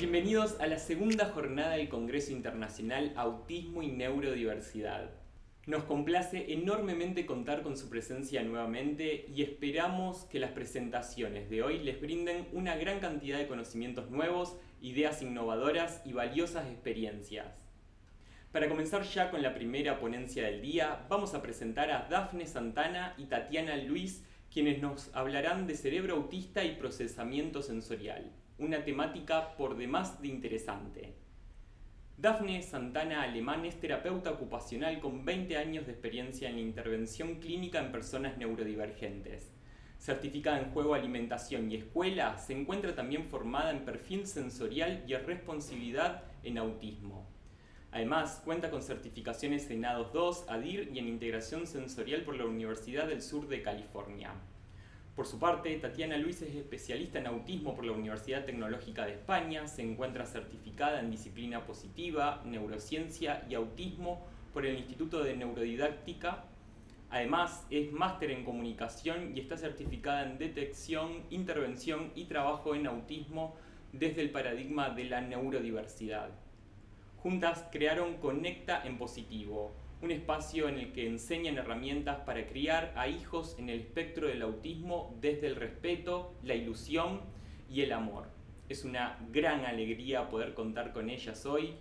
Bienvenidos a la segunda jornada del Congreso Internacional Autismo y Neurodiversidad. Nos complace enormemente contar con su presencia nuevamente y esperamos que las presentaciones de hoy les brinden una gran cantidad de conocimientos nuevos, ideas innovadoras y valiosas experiencias. Para comenzar ya con la primera ponencia del día, vamos a presentar a Dafne Santana y Tatiana Luis, quienes nos hablarán de cerebro autista y procesamiento sensorial, una temática por demás de interesante. Dafne Santana Alemán es terapeuta ocupacional con 20 años de experiencia en intervención clínica en personas neurodivergentes. Certificada en juego, alimentación y escuela, se encuentra también formada en perfil sensorial y responsividad en autismo. Además, cuenta con certificaciones en A2 2, ADIR y en integración sensorial por la Universidad del Sur de California. Por su parte, Tatiana Luis es especialista en autismo por la Universidad Tecnológica de España, se encuentra certificada en disciplina positiva, neurociencia y autismo por el Instituto de Neurodidáctica. Además, es máster en comunicación y está certificada en detección, intervención y trabajo en autismo desde el paradigma de la neurodiversidad. Juntas crearon Conecta en Positivo, un espacio en el que enseñan herramientas para criar a hijos en el espectro del autismo desde el respeto, la ilusión y el amor. Es una gran alegría poder contar con ellas hoy.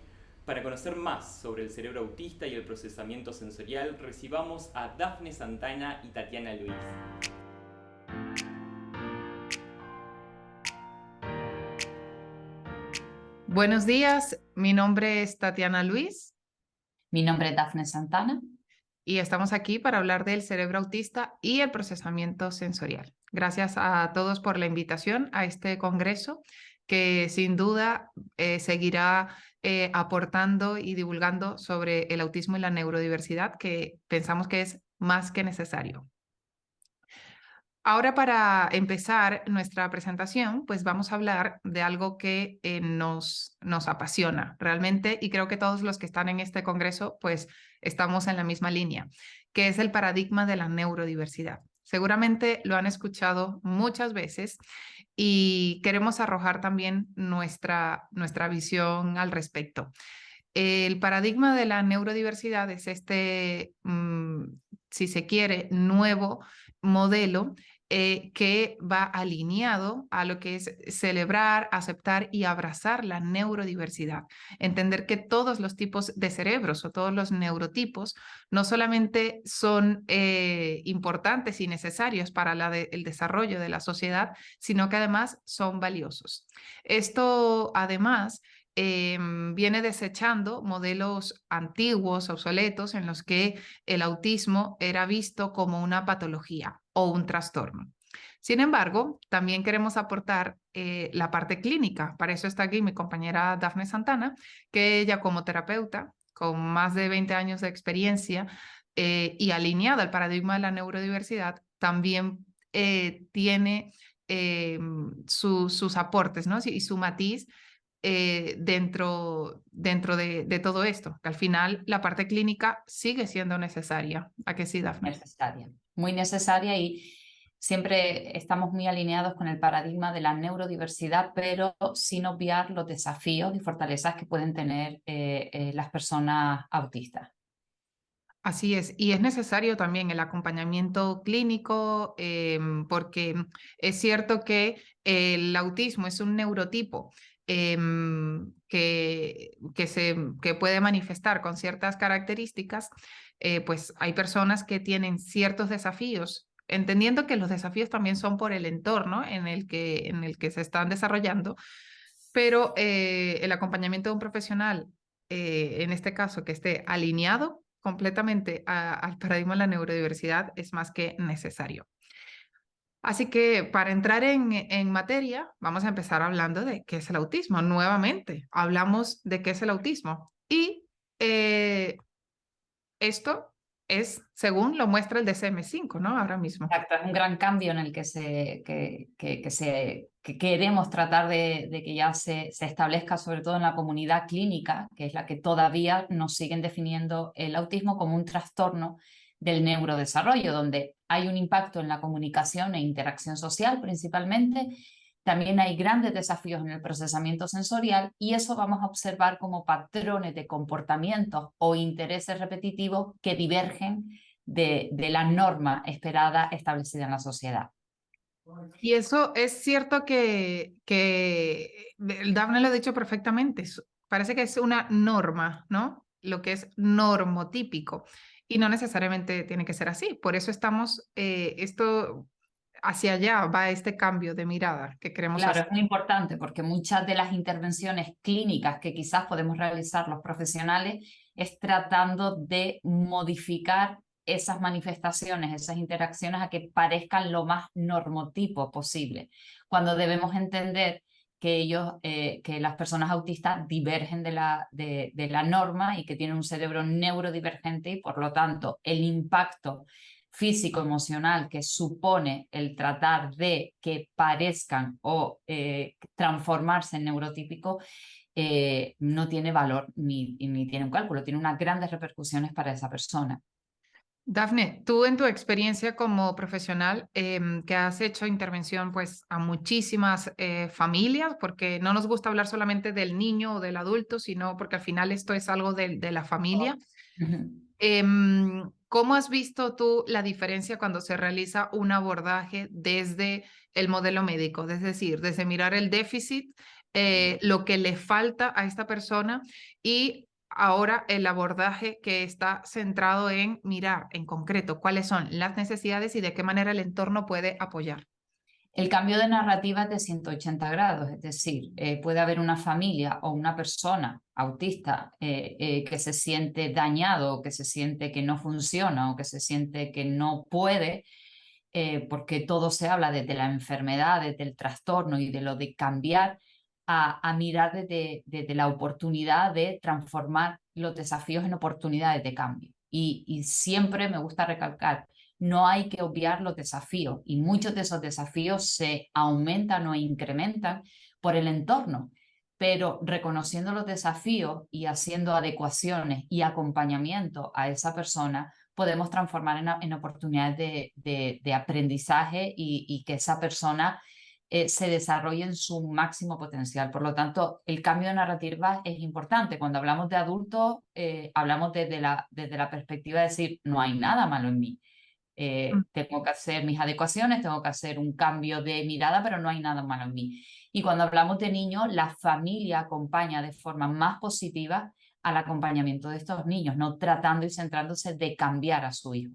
Para conocer más sobre el cerebro autista y el procesamiento sensorial, recibamos a Dafne Santana y Tatiana Luis. Buenos días, mi nombre es Tatiana Luis Mi nombre es Dafne Santana. y estamos aquí para hablar del cerebro autista y el procesamiento sensorial. Gracias a todos por la invitación a este congreso que sin duda seguirá aportando y divulgando sobre el autismo y la neurodiversidad, que pensamos que es más que necesario. Ahora, para empezar nuestra presentación, pues vamos a hablar de algo que nos apasiona realmente, y creo que todos los que están en este congreso pues estamos en la misma línea, que es el paradigma de la neurodiversidad. Seguramente lo han escuchado muchas veces y queremos arrojar también nuestra visión al respecto. El paradigma de la neurodiversidad es este, si se quiere, nuevo modelo que va alineado a lo que es celebrar, aceptar y abrazar la neurodiversidad. Entender que todos los tipos de cerebros o todos los neurotipos no solamente son importantes y necesarios para el desarrollo de la sociedad, sino que además son valiosos. Esto además viene desechando modelos antiguos, obsoletos, en los que el autismo era visto como una patología o un trastorno. Sin embargo, también queremos aportar la parte clínica. Para eso está aquí mi compañera Dafne Santana, que ella como terapeuta, con más de 20 años de experiencia y alineada al paradigma de la neurodiversidad, también tiene sus aportes, ¿no? Y su matiz dentro de todo esto, que al final la parte clínica sigue siendo necesaria. ¿A que sí, Dafne? Necesaria, muy necesaria, y siempre estamos muy alineados con el paradigma de la neurodiversidad, pero sin obviar los desafíos y fortalezas que pueden tener las personas autistas. Así es, y es necesario también el acompañamiento clínico, porque es cierto que el autismo es un neurotipo que puede manifestar con ciertas características. Pues hay personas que tienen ciertos desafíos, entendiendo que los desafíos también son por el entorno en el que se están desarrollando, pero el acompañamiento de un profesional, en este caso, que esté alineado completamente al paradigma de la neurodiversidad, es más que necesario. Así que para entrar en materia, vamos a empezar hablando de qué es el autismo. Nuevamente, hablamos de qué es el autismo. Y esto es según lo muestra el DSM-5, ¿no? Ahora mismo. Exacto, es un gran cambio en el que queremos tratar de que ya se establezca, sobre todo en la comunidad clínica, que es la que todavía nos siguen definiendo el autismo como un trastorno del neurodesarrollo, donde hay un impacto en la comunicación e interacción social principalmente, también hay grandes desafíos en el procesamiento sensorial y eso vamos a observar como patrones de comportamientos o intereses repetitivos que divergen de la norma esperada establecida en la sociedad. Y eso es cierto Dafne lo ha dicho perfectamente, parece que es una norma, ¿no? Lo que es normotípico y no necesariamente tiene que ser así. Por eso estamos, hacia allá va este cambio de mirada que queremos Claro, hacer. es muy importante porque muchas de las intervenciones clínicas que quizás podemos realizar los profesionales es tratando de modificar esas manifestaciones, esas interacciones a que parezcan lo más normotipo posible, cuando debemos entender que que las personas autistas divergen de la norma y que tienen un cerebro neurodivergente y por lo tanto el impacto físico, emocional que supone el tratar de que parezcan o transformarse en neurotípico, no tiene valor ni tiene un cálculo, tiene unas grandes repercusiones para esa persona. Dafne, tú en tu experiencia como profesional que has hecho intervención pues a muchísimas familias, porque no nos gusta hablar solamente del niño o del adulto, sino porque al final esto es algo de la familia. ¿Cómo has visto tú la diferencia cuando se realiza un abordaje desde el modelo médico? Es decir, desde mirar el déficit, lo que le falta a esta persona y ahora el abordaje que está centrado en mirar en concreto cuáles son las necesidades y de qué manera el entorno puede apoyar. El cambio de narrativa es de 180 grados, es decir, puede haber una familia o una persona autista que se siente dañado, o que se siente que no funciona o que se siente que no puede, porque todo se habla desde la enfermedad, desde el trastorno y de lo de cambiar, a mirar desde la oportunidad de transformar los desafíos en oportunidades de cambio. Y siempre me gusta recalcar, no hay que obviar los desafíos y muchos de esos desafíos se aumentan o incrementan por el entorno, pero reconociendo los desafíos y haciendo adecuaciones y acompañamiento a esa persona, podemos transformar en oportunidades de aprendizaje y que esa persona se desarrolle en su máximo potencial. Por lo tanto, el cambio de narrativa es importante. Cuando hablamos de adultos, hablamos desde la perspectiva de decir, no hay nada malo en mí. Tengo que hacer mis adecuaciones, tengo que hacer un cambio de mirada, pero no hay nada malo en mí. Y cuando hablamos de niños, la familia acompaña de forma más positiva al acompañamiento de estos niños, no tratando y centrándose de cambiar a su hijo.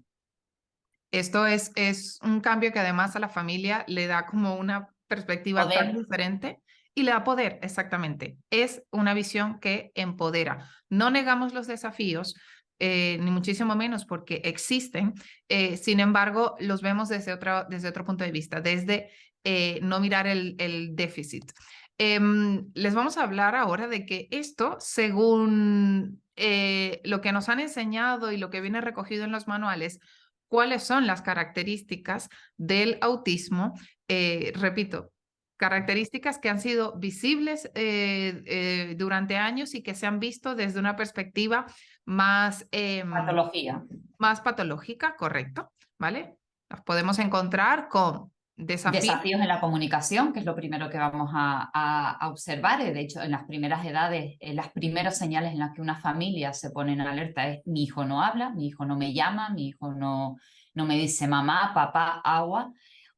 Esto es un cambio que además a la familia le da como una perspectiva tan diferente y le da poder, exactamente. Es una visión que empodera. No negamos los desafíos, ni muchísimo menos porque existen, sin embargo, los vemos desde otro punto de vista, desde no mirar el déficit. Les vamos a hablar ahora de que esto, según lo que nos han enseñado y lo que viene recogido en los manuales, cuáles son las características del autismo. Repito, características que han sido visibles durante años y que se han visto desde una perspectiva más, Patología. más patológica, correcto, ¿vale? Las podemos encontrar con desafíos en la comunicación, que es lo primero que vamos a observar. De hecho, en las primeras edades, las primeras señales en las que una familia se pone en alerta es mi hijo no habla, mi hijo no me llama, mi hijo no me dice mamá, papá, agua.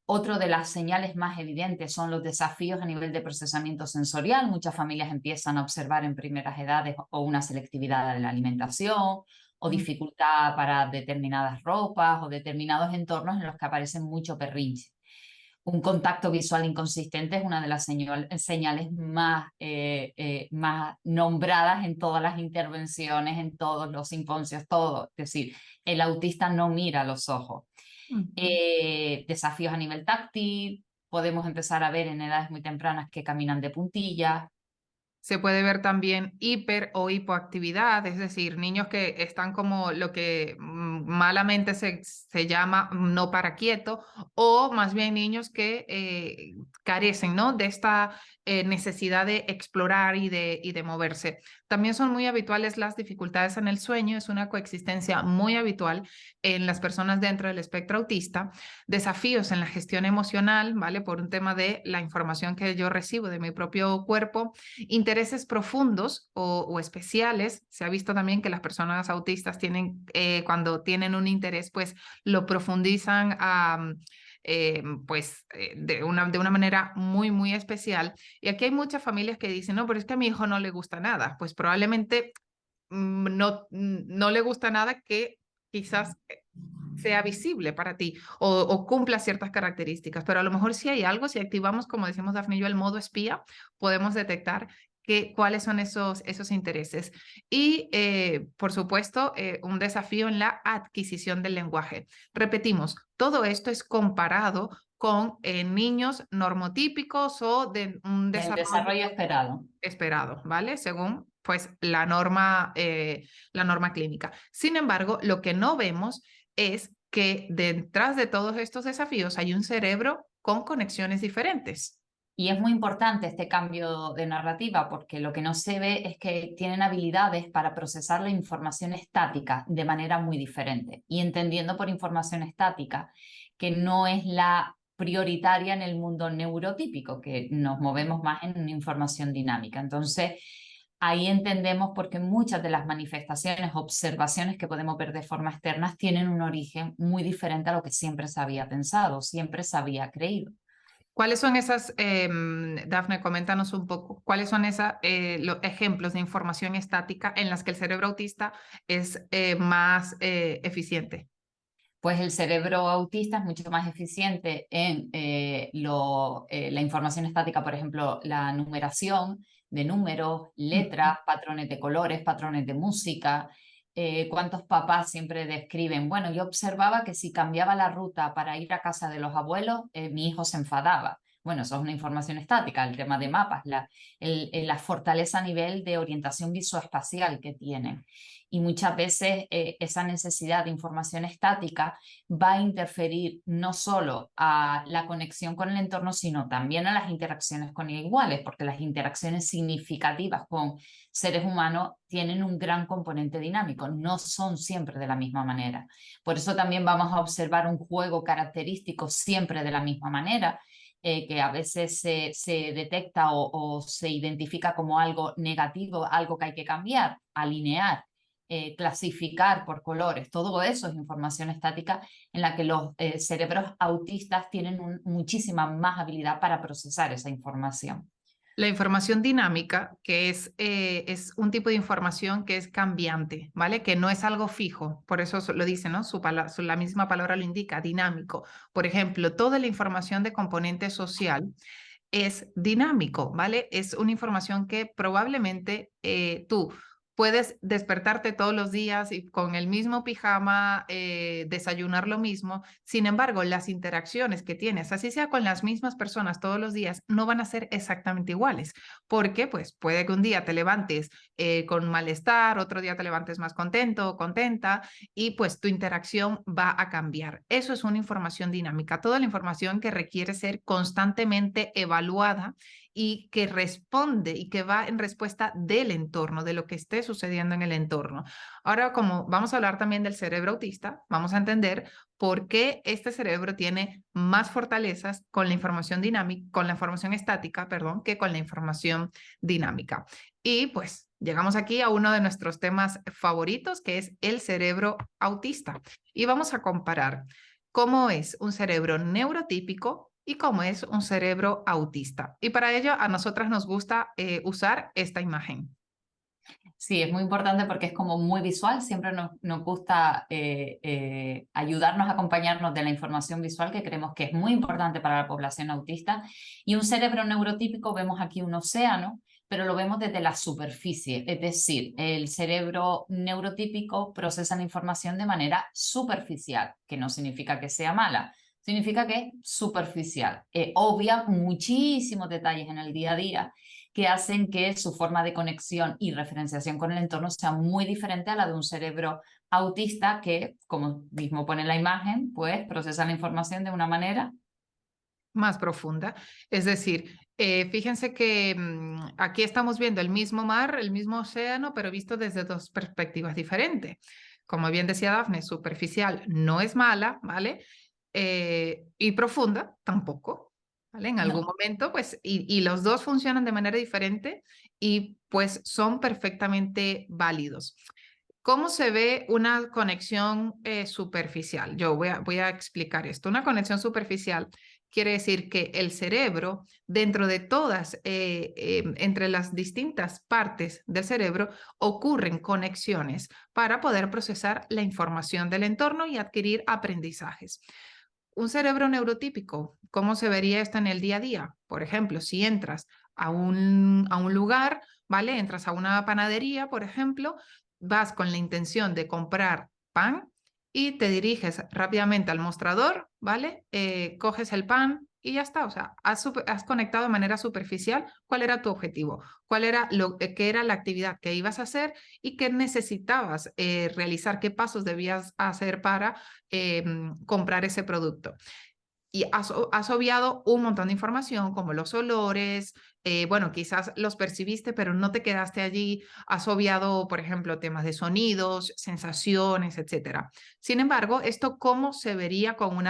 Otro de las señales más evidentes son los desafíos a nivel de procesamiento sensorial. Muchas familias empiezan a observar en primeras edades o una selectividad de la alimentación o dificultad para determinadas ropas o determinados entornos en los que aparecen mucho berrinche. Un contacto visual inconsistente es una de las señales más nombradas en todas las intervenciones, en todos los simposios, todo. Es decir, el autista no mira a los ojos. Desafíos a nivel táctil, podemos empezar a ver en edades muy tempranas que caminan de puntillas. Se puede ver también hiper o hipoactividad, es decir, niños que están como lo que malamente se llama no para quieto, o más bien niños que carecen, ¿no?, de esta necesidad de explorar y de moverse. También son muy habituales las dificultades en el sueño, es una coexistencia muy habitual en las personas dentro del espectro autista, desafíos en la gestión emocional, ¿vale? Por un tema de la información que yo recibo de mi propio cuerpo, intereses profundos o especiales. Se ha visto también que las personas autistas tienen, cuando tienen un interés, pues lo profundizan a... de una manera muy, muy especial. Y aquí hay muchas familias que dicen, no, pero es que a mi hijo no le gusta nada. Pues probablemente no le gusta nada que quizás sea visible para ti o cumpla ciertas características, pero a lo mejor si hay algo, si activamos, como decimos Dafne y yo, el modo espía, podemos detectar cuáles son esos intereses. Y, por supuesto, un desafío en la adquisición del lenguaje. Repetimos, todo esto es comparado con niños normotípicos o de un Del desarrollo desarrollo esperado. esperado, ¿vale? Según pues la norma clínica. Sin embargo, lo que no vemos es que detrás de todos estos desafíos hay un cerebro con conexiones diferentes. Y es muy importante este cambio de narrativa porque lo que no se ve es que tienen habilidades para procesar la información estática de manera muy diferente. Y entendiendo por información estática que no es la prioritaria en el mundo neurotípico, que nos movemos más en una información dinámica. Entonces, ahí entendemos por qué muchas de las manifestaciones, observaciones que podemos ver de forma externa tienen un origen muy diferente a lo que siempre se había pensado, siempre se había creído. ¿Cuáles son esas, Dafne, coméntanos un poco, cuáles son los ejemplos de información estática en las que el cerebro autista es más eficiente? Pues el cerebro autista es mucho más eficiente en la información estática, por ejemplo, la numeración de números, letras, patrones de colores, patrones de música. ¿Cuántos papás siempre describen? Bueno, yo observaba que si cambiaba la ruta para ir a casa de los abuelos, mi hijo se enfadaba. Bueno, eso es una información estática, el tema de mapas, la fortaleza a nivel de orientación visoespacial que tienen. Y muchas veces esa necesidad de información estática va a interferir no solo a la conexión con el entorno, sino también a las interacciones con iguales, porque las interacciones significativas con seres humanos tienen un gran componente dinámico, no son siempre de la misma manera. Por eso también vamos a observar un juego característico siempre de la misma manera, que a veces se detecta o se identifica como algo negativo, algo que hay que cambiar, alinear. Clasificar por colores, todo eso es información estática en la que los cerebros autistas tienen muchísima más habilidad para procesar esa información. La información dinámica, que es un tipo de información que es cambiante, ¿vale? Que no es algo fijo, por eso lo dice, ¿no? La misma palabra lo indica, dinámico. Por ejemplo, toda la información de componente social es dinámico, ¿vale? Es una información que probablemente tú puedes despertarte todos los días y con el mismo pijama, desayunar lo mismo. Sin embargo, las interacciones que tienes, así sea con las mismas personas todos los días, no van a ser exactamente iguales. Porque pues puede que un día te levantes con malestar, otro día te levantes más contento o contenta y pues tu interacción va a cambiar. Eso es una información dinámica. Toda la información que requiere ser constantemente evaluada y que responde y que va en respuesta del entorno, de lo que esté sucediendo en el entorno. Ahora, como vamos a hablar también del cerebro autista, vamos a entender por qué este cerebro tiene más fortalezas con la información dinámica, con la información estática, perdón, que con la información dinámica. Y pues llegamos aquí a uno de nuestros temas favoritos, que es el cerebro autista. Y vamos a comparar cómo es un cerebro neurotípico y cómo es un cerebro autista. Y para ello a nosotras nos gusta usar esta imagen. Sí, es muy importante porque es como muy visual, siempre nos gusta ayudarnos a acompañarnos de la información visual que creemos que es muy importante para la población autista. Y un cerebro neurotípico, vemos aquí un océano, pero lo vemos desde la superficie, es decir, el cerebro neurotípico procesa la información de manera superficial, que no significa que sea mala, significa que es superficial, obvia muchísimos detalles en el día a día que hacen que su forma de conexión y referenciación con el entorno sea muy diferente a la de un cerebro autista que, como mismo pone la imagen, pues procesa la información de una manera Más profunda. Es decir, fíjense que aquí estamos viendo el mismo mar, el mismo océano, pero visto desde dos perspectivas diferentes. Como bien decía Dafne, superficial no es mala, ¿vale? Y profunda tampoco, ¿vale? En algún No. momento, pues, y los dos funcionan de manera diferente y pues son perfectamente válidos. ¿Cómo se ve una conexión superficial? Yo voy a explicar esto. Una conexión superficial quiere decir que el cerebro, dentro de todas, entre las distintas partes del cerebro, ocurren conexiones para poder procesar la información del entorno y adquirir aprendizajes. Un cerebro neurotípico, ¿cómo se vería esto en el día a día? Por ejemplo, si entras a un lugar, ¿vale? Entras a una panadería, por ejemplo, vas con la intención de comprar pan y te diriges rápidamente al mostrador, ¿vale? Coges el pan y ya está. O sea, has conectado de manera superficial cuál era tu objetivo, cuál era qué era la actividad que ibas a hacer y qué necesitabas realizar, qué pasos debías hacer para comprar ese producto. Y has obviado un montón de información como los olores, bueno, quizás los percibiste, pero no te quedaste allí. Has obviado, por ejemplo, temas de sonidos, sensaciones, etcétera. Sin embargo, ¿esto cómo se vería con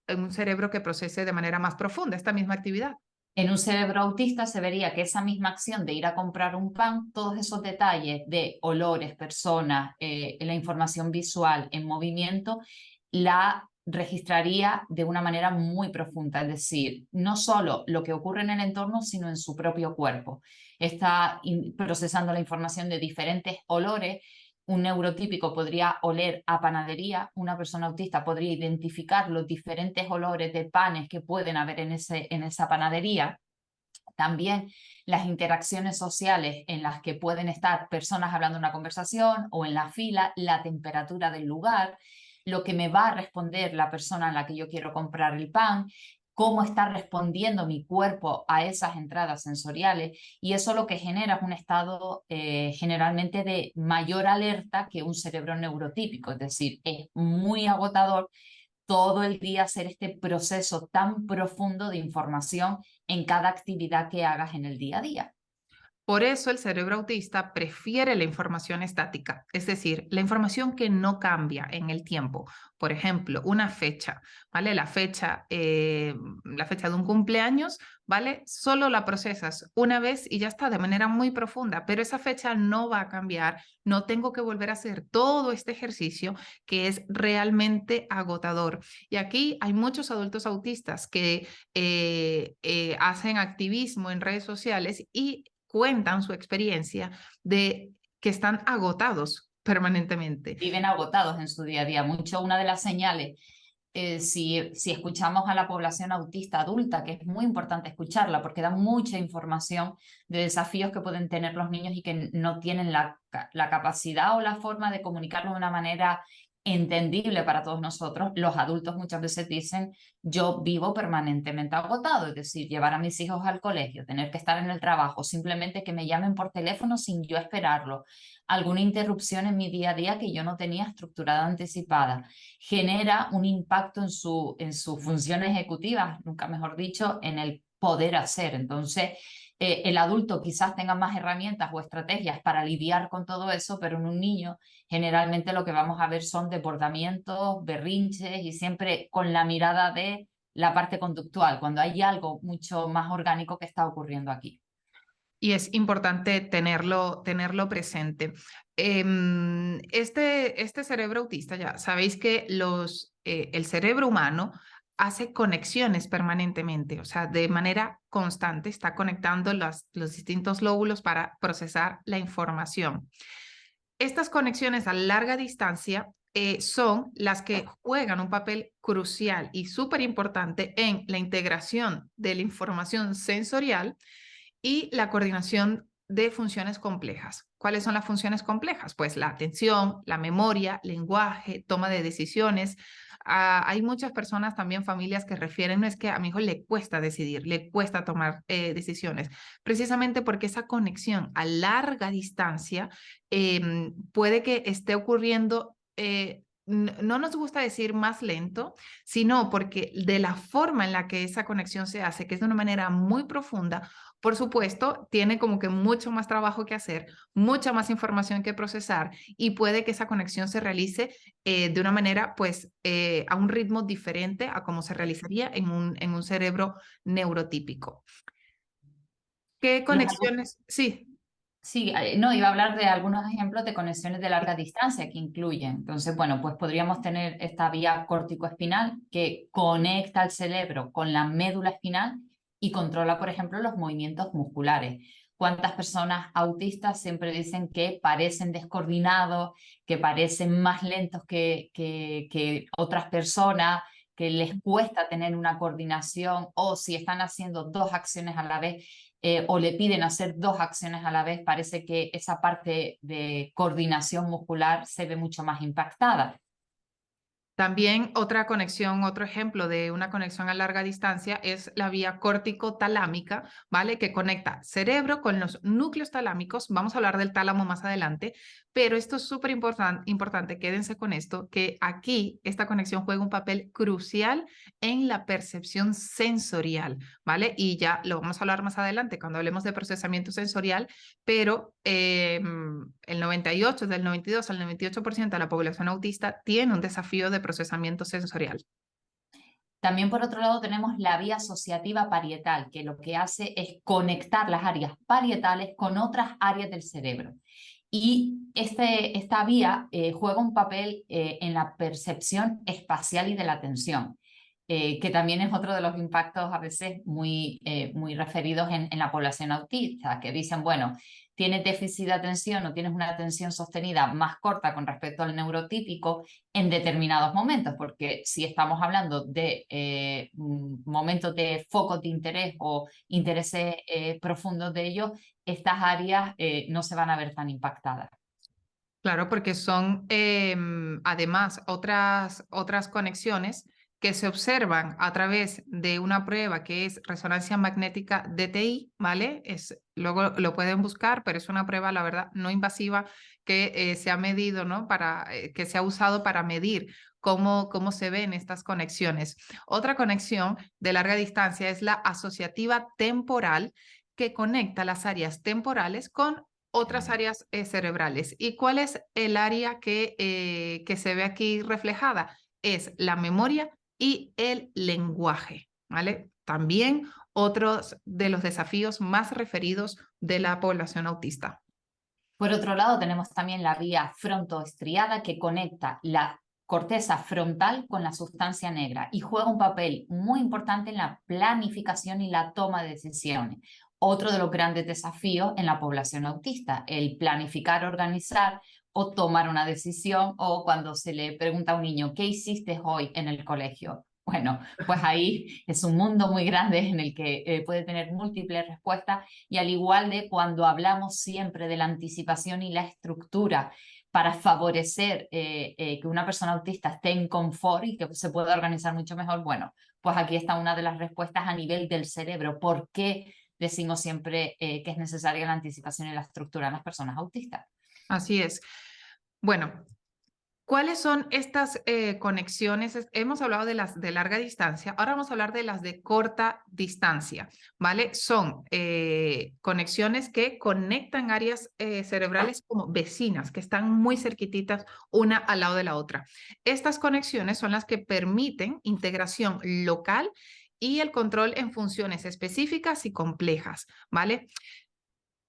un cerebro que procese de manera más profunda esta misma actividad? En un cerebro autista se vería que esa misma acción de ir a comprar un pan, todos esos detalles de olores, personas, la información visual en movimiento, la registraría de una manera muy profunda, es decir, no solo lo que ocurre en el entorno, sino en su propio cuerpo. Está procesando la información de diferentes olores. Un neurotípico podría oler a panadería, una persona autista podría identificar los diferentes olores de panes que pueden haber en esa panadería. También las interacciones sociales en las que pueden estar personas hablando una conversación o en la fila, la temperatura del lugar, lo que me va a responder la persona a la que yo quiero comprar el pan, cómo está respondiendo mi cuerpo a esas entradas sensoriales, y eso lo que genera es un estado generalmente de mayor alerta que un cerebro neurotípico, es decir, es muy agotador todo el día hacer este proceso tan profundo de información en cada actividad que hagas en el día a día. Por eso el cerebro autista prefiere la información estática, es decir, la información que no cambia en el tiempo. Por ejemplo, una fecha, ¿vale? La fecha de un cumpleaños, ¿vale? Solo la procesas una vez y ya está, de manera muy profunda, pero esa fecha no va a cambiar. No tengo que volver a hacer todo este ejercicio que es realmente agotador. Y aquí hay muchos adultos autistas que hacen activismo en redes sociales y cuentan su experiencia de que están agotados permanentemente. Viven agotados en su día a día. Mucho una de las señales, si escuchamos a la población autista adulta, que es muy importante escucharla porque da mucha información de desafíos que pueden tener los niños y que no tienen la capacidad o la forma de comunicarlo de una manera entendible para todos nosotros. Los adultos muchas veces dicen: yo vivo permanentemente agotado, es decir, llevar a mis hijos al colegio, tener que estar en el trabajo, simplemente que me llamen por teléfono sin yo esperarlo, alguna interrupción en mi día a día que yo no tenía estructurada anticipada, genera un impacto en su función ejecutiva, nunca mejor dicho, en el poder hacer. Entonces, el adulto quizás tenga más herramientas o estrategias para lidiar con todo eso, pero en un niño generalmente lo que vamos a ver son desbordamientos, berrinches y siempre con la mirada de la parte conductual, cuando hay algo mucho más orgánico que está ocurriendo aquí. Y es importante tenerlo presente. Este cerebro autista, ya sabéis que el cerebro humano hace conexiones permanentemente, o sea, de manera constante está conectando los distintos lóbulos para procesar la información. Estas conexiones a larga distancia son las que juegan un papel crucial y súper importante en la integración de la información sensorial y la coordinación de funciones complejas. ¿Cuáles son las funciones complejas? Pues la atención, la memoria, lenguaje, toma de decisiones. Hay muchas personas, también familias, que refieren, no es que a mi hijo le cuesta decidir, le cuesta tomar decisiones, precisamente porque esa conexión a larga distancia puede que esté ocurriendo no nos gusta decir más lento, sino porque de la forma en la que esa conexión se hace, que es de una manera muy profunda, por supuesto, tiene como que mucho más trabajo que hacer, mucha más información que procesar y puede que esa conexión se realice de una manera, pues, a un ritmo diferente a como se realizaría en un cerebro neurotípico. ¿Qué Los conexiones? Sí. Sí, no, iba a hablar de algunos ejemplos de conexiones de larga distancia que incluyen. Entonces, bueno, pues podríamos tener esta vía corticoespinal que conecta el cerebro con la médula espinal y controla, por ejemplo, los movimientos musculares. ¿Cuántas personas autistas siempre dicen que parecen descoordinados, que parecen más lentos que otras personas, que les cuesta tener una coordinación o si están haciendo dos acciones a la vez? O le piden hacer dos acciones a la vez, parece que esa parte de coordinación muscular se ve mucho más impactada. También otra conexión, otro ejemplo de una conexión a larga distancia es la vía córtico-talámica, ¿vale? Que conecta cerebro con los núcleos talámicos. Vamos a hablar del tálamo más adelante, pero esto es súper importante, quédense con esto, que aquí esta conexión juega un papel crucial en la percepción sensorial, ¿vale? Y ya lo vamos a hablar más adelante cuando hablemos de procesamiento sensorial, pero el 98, del 92 al 98% de la población autista tiene un desafío de procesamiento sensorial. También por otro lado tenemos la vía asociativa parietal, que lo que hace es conectar las áreas parietales con otras áreas del cerebro. Y esta vía juega un papel en la percepción espacial y de la atención. Que también es otro de los impactos a veces muy referidos en la población autista, que dicen, bueno, tienes déficit de atención o tienes una atención sostenida más corta con respecto al neurotípico en determinados momentos, porque si estamos hablando de momentos de focos de interés o intereses profundos de ellos, estas áreas no se van a ver tan impactadas. Claro, porque son además otras conexiones que se observan a través de una prueba que es resonancia magnética DTI, ¿vale? Luego lo pueden buscar, pero es una prueba, la verdad, no invasiva que se ha medido, ¿no? Que se ha usado para medir cómo se ven estas conexiones. Otra conexión de larga distancia es la asociativa temporal, que conecta las áreas temporales con otras áreas cerebrales. ¿Y cuál es el área que se ve aquí reflejada? Es la memoria y el lenguaje, ¿vale? También otros de los desafíos más referidos de la población autista. Por otro lado, tenemos también la vía frontoestriada que conecta la corteza frontal con la sustancia negra y juega un papel muy importante en la planificación y la toma de decisiones. Otro de los grandes desafíos en la población autista, el planificar, organizar o tomar una decisión, o cuando se le pregunta a un niño, ¿qué hiciste hoy en el colegio? Bueno, pues ahí es un mundo muy grande en el que puede tener múltiples respuestas, y al igual de cuando hablamos siempre de la anticipación y la estructura para favorecer que una persona autista esté en confort y que se pueda organizar mucho mejor, bueno, pues aquí está una de las respuestas a nivel del cerebro. ¿Por qué decimos siempre que es necesaria la anticipación y la estructura en las personas autistas? Así es. Bueno, ¿cuáles son estas conexiones? Hemos hablado de las de larga distancia, ahora vamos a hablar de las de corta distancia, ¿vale? Son conexiones que conectan áreas cerebrales como vecinas, que están muy cerquititas una al lado de la otra. Estas conexiones son las que permiten integración local y el control en funciones específicas y complejas, ¿vale?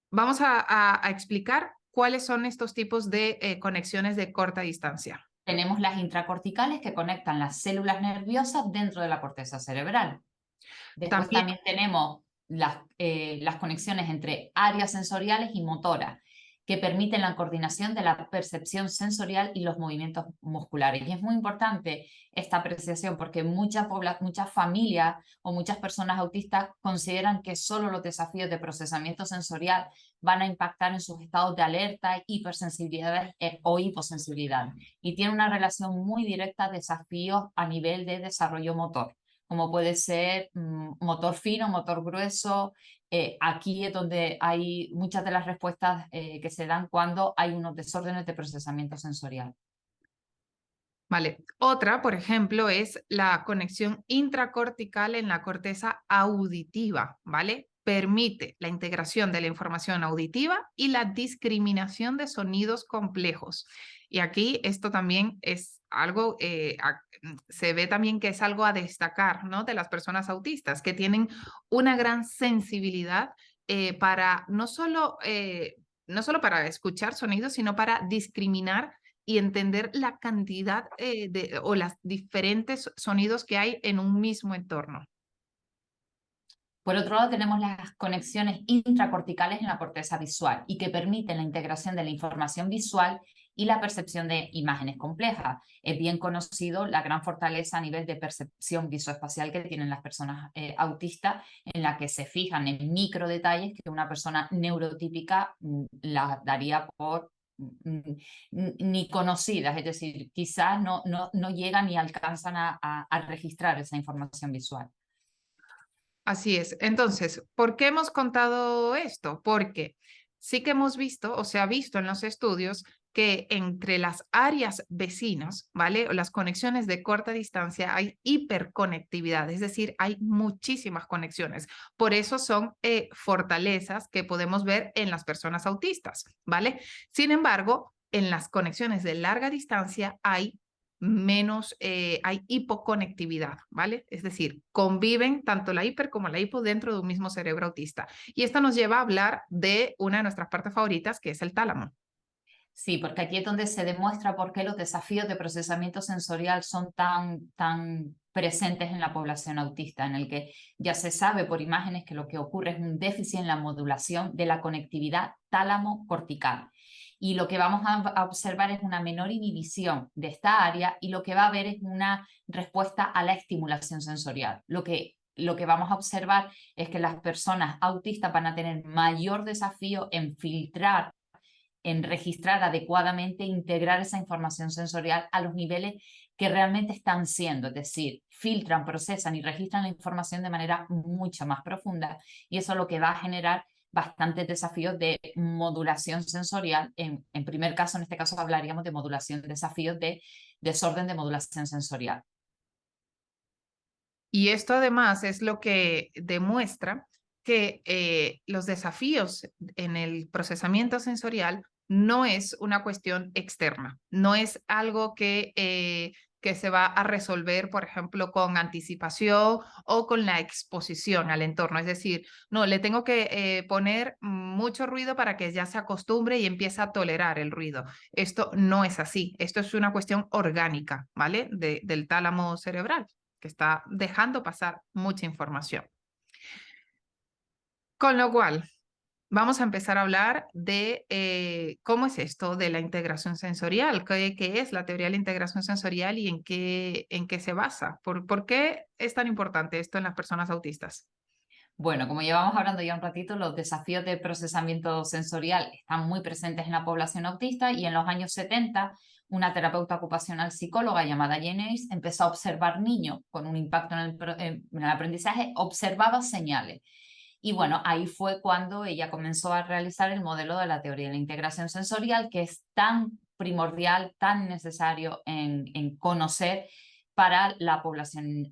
Vamos a explicar cuáles son estos tipos de conexiones de corta distancia. Tenemos las intracorticales que conectan las células nerviosas dentro de la corteza cerebral. Después También, también tenemos las conexiones entre áreas sensoriales y motoras, que permiten la coordinación de la percepción sensorial y los movimientos musculares. Y es muy importante esta apreciación porque muchas familias o muchas personas autistas consideran que solo los desafíos de procesamiento sensorial van a impactar en sus estados de alerta, hipersensibilidad o hiposensibilidad. Y tiene una relación muy directa a desafíos a nivel de desarrollo motor, como puede ser motor fino, motor grueso. Aquí es donde hay muchas de las respuestas que se dan cuando hay unos desórdenes de procesamiento sensorial. Vale. Otra, por ejemplo, es la conexión intracortical en la corteza auditiva, ¿vale? Permite la integración de la información auditiva y la discriminación de sonidos complejos. Y aquí esto también es algo, se ve también que es algo a destacar, ¿no? De las personas autistas, que tienen una gran sensibilidad para no solo para escuchar sonidos, sino para discriminar y entender la cantidad o los diferentes sonidos que hay en un mismo entorno. Por otro lado, tenemos las conexiones intracorticales en la corteza visual y que permiten la integración de la información visual y la percepción de imágenes complejas. Es bien conocido la gran fortaleza a nivel de percepción visoespacial que tienen las personas autistas, en la que se fijan en micro detalles que una persona neurotípica la daría por ni conocidas, es decir, quizás no llegan ni alcanzan a registrar esa información visual. Así es. Entonces, ¿por qué hemos contado esto? Porque sí que hemos visto, o se ha visto en los estudios, que entre las áreas vecinas, ¿vale? O las conexiones de corta distancia hay hiperconectividad, es decir, hay muchísimas conexiones. Por eso son fortalezas que podemos ver en las personas autistas, ¿vale? Sin embargo, en las conexiones de larga distancia hay menos, hay hipoconectividad, ¿vale? Es decir, conviven tanto la hiper como la hipo dentro de un mismo cerebro autista. Y esto nos lleva a hablar de una de nuestras partes favoritas, que es el tálamo. Sí, porque aquí es donde se demuestra por qué los desafíos de procesamiento sensorial son tan presentes en la población autista, en el que ya se sabe por imágenes que lo que ocurre es un déficit en la modulación de la conectividad tálamo-cortical. Y lo que vamos a observar es una menor inhibición de esta área y lo que va a haber es una respuesta a la estimulación sensorial. Lo que vamos a observar es que las personas autistas van a tener mayor desafío en filtrar, en registrar adecuadamente, integrar esa información sensorial a los niveles que realmente están siendo, es decir, filtran, procesan y registran la información de manera mucho más profunda, y eso es lo que va a generar bastantes desafíos de modulación sensorial. En primer caso, en este caso hablaríamos de modulación, desafíos de desorden de modulación sensorial. Y esto además es lo que demuestra que los desafíos en el procesamiento sensorial no es una cuestión externa, no es algo que se va a resolver, por ejemplo, con anticipación o con la exposición al entorno. Es decir, no, le tengo que poner mucho ruido para que ya se acostumbre y empiece a tolerar el ruido. Esto no es así, esto es una cuestión orgánica, ¿vale? Del tálamo cerebral, que está dejando pasar mucha información. Con lo cual, vamos a empezar a hablar de cómo es esto de la integración sensorial, qué es la teoría de la integración sensorial y en qué se basa. ¿Por qué es tan importante esto en las personas autistas? Bueno, como llevamos hablando ya un ratito, los desafíos de procesamiento sensorial están muy presentes en la población autista, y en los años 70 una terapeuta ocupacional psicóloga llamada Jane Ace empezó a observar niños con un impacto en el aprendizaje, observaba señales. Y bueno, ahí fue cuando ella comenzó a realizar el modelo de la teoría de la integración sensorial, que es tan primordial, tan necesario en conocer para la población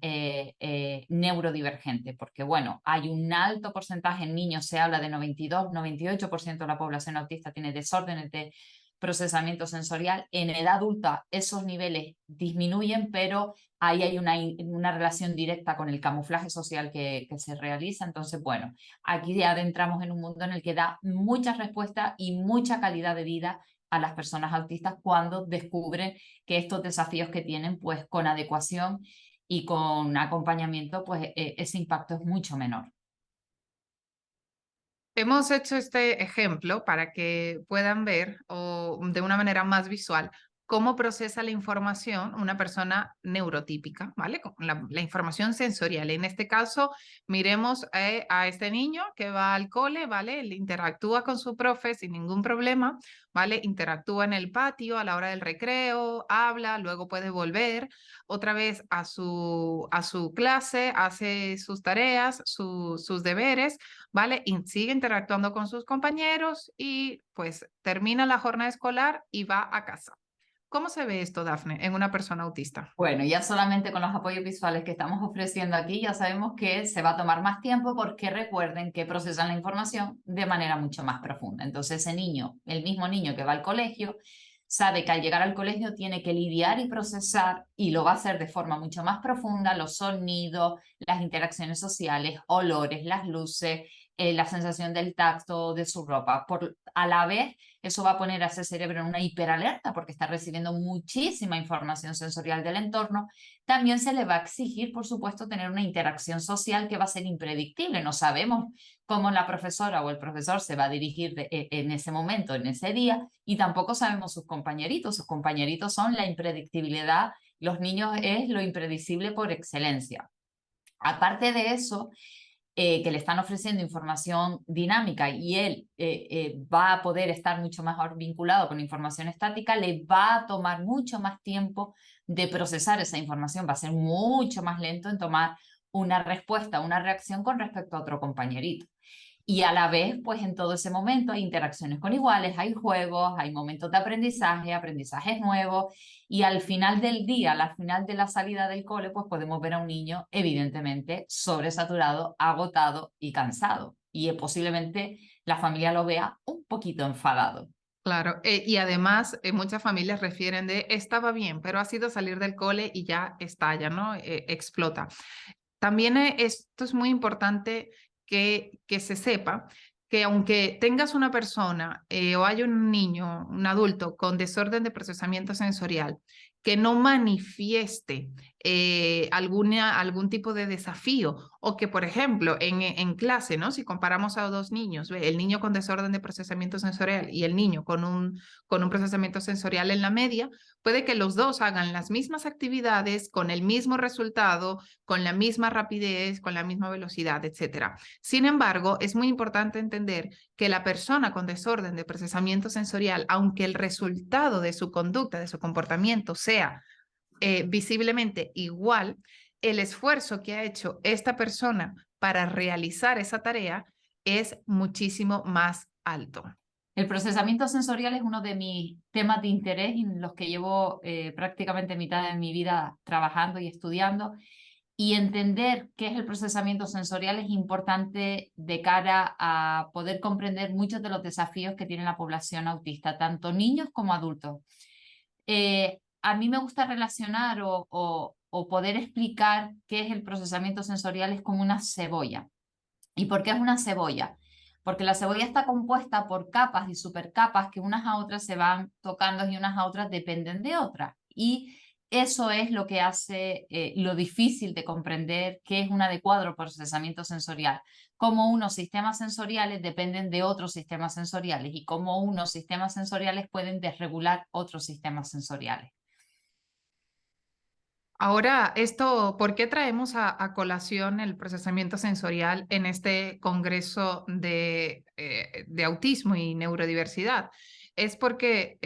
neurodivergente, porque bueno, hay un alto porcentaje en niños, se habla de 92-98% de la población autista tiene desórdenes de procesamiento sensorial. En edad adulta esos niveles disminuyen, pero ahí hay una relación directa con el camuflaje social que se realiza. Entonces, bueno, aquí ya adentramos en un mundo en el que da muchas respuestas y mucha calidad de vida a las personas autistas cuando descubren que estos desafíos que tienen, pues con adecuación y con acompañamiento, pues ese impacto es mucho menor. Hemos hecho este ejemplo para que puedan ver de una manera más visual cómo procesa la información una persona neurotípica, ¿vale? La información sensorial. En este caso, miremos a este niño que va al cole, ¿vale? Él interactúa con su profe sin ningún problema, ¿vale? Interactúa en el patio a la hora del recreo, habla, luego puede volver otra vez a su clase, hace sus tareas, sus deberes, ¿vale? Y sigue interactuando con sus compañeros y pues termina la jornada escolar y va a casa. ¿Cómo se ve esto, Dafne, en una persona autista? Bueno, ya solamente con los apoyos visuales que estamos ofreciendo aquí ya sabemos que se va a tomar más tiempo porque recuerden que procesan la información de manera mucho más profunda. Entonces ese niño, el mismo niño que va al colegio, sabe que al llegar al colegio tiene que lidiar y procesar, y lo va a hacer de forma mucho más profunda, los sonidos, las interacciones sociales, olores, las luces, la sensación del tacto de su ropa. A la vez, eso va a poner a ese cerebro en una hiperalerta porque está recibiendo muchísima información sensorial del entorno. También se le va a exigir, por supuesto, tener una interacción social que va a ser impredictible. No sabemos cómo la profesora o el profesor se va a dirigir en ese momento, en ese día, y tampoco sabemos sus compañeritos. Sus compañeritos son la impredictibilidad. Los niños es lo impredecible por excelencia. Aparte de eso, que le están ofreciendo información dinámica y él va a poder estar mucho mejor vinculado con información estática, le va a tomar mucho más tiempo de procesar esa información, va a ser mucho más lento en tomar una respuesta, una reacción con respecto a otro compañerito. Y a la vez, pues en todo ese momento hay interacciones con iguales, hay juegos, hay momentos de aprendizaje, aprendizajes nuevos, y al final del día, al final de la salida del cole, pues podemos ver a un niño evidentemente sobresaturado, agotado y cansado. Y posiblemente la familia lo vea un poquito enfadado. Claro, y además muchas familias refieren de estaba bien, pero ha sido salir del cole y ya estalla, ¿no? Explota. También esto es muy importante que se sepa que aunque tengas una persona o haya un niño, un adulto con desorden de procesamiento sensorial, que no manifieste algún tipo de desafío o que, por ejemplo, en clase, ¿no? Si comparamos a dos niños, el niño con desorden de procesamiento sensorial y el niño con un procesamiento sensorial en la media, puede que los dos hagan las mismas actividades con el mismo resultado, con la misma rapidez, con la misma velocidad, etc. Sin embargo, es muy importante entender que la persona con desorden de procesamiento sensorial, aunque el resultado de su conducta, de su comportamiento sea visiblemente igual, el esfuerzo que ha hecho esta persona para realizar esa tarea es muchísimo más alto. El procesamiento sensorial es uno de mis temas de interés en los que llevo prácticamente mitad de mi vida trabajando y estudiando, y entender qué es el procesamiento sensorial es importante de cara a poder comprender muchos de los desafíos que tiene la población autista, tanto niños como adultos. A mí me gusta relacionar o poder explicar qué es el procesamiento sensorial es como una cebolla. ¿Y por qué es una cebolla? Porque la cebolla está compuesta por capas y supercapas que unas a otras se van tocando y unas a otras dependen de otras. Y eso es lo que hace lo difícil de comprender qué es un adecuado procesamiento sensorial. Cómo unos sistemas sensoriales dependen de otros sistemas sensoriales y cómo unos sistemas sensoriales pueden desregular otros sistemas sensoriales. Ahora, ¿por qué traemos a colación el procesamiento sensorial en este Congreso de Autismo y Neurodiversidad? Es porque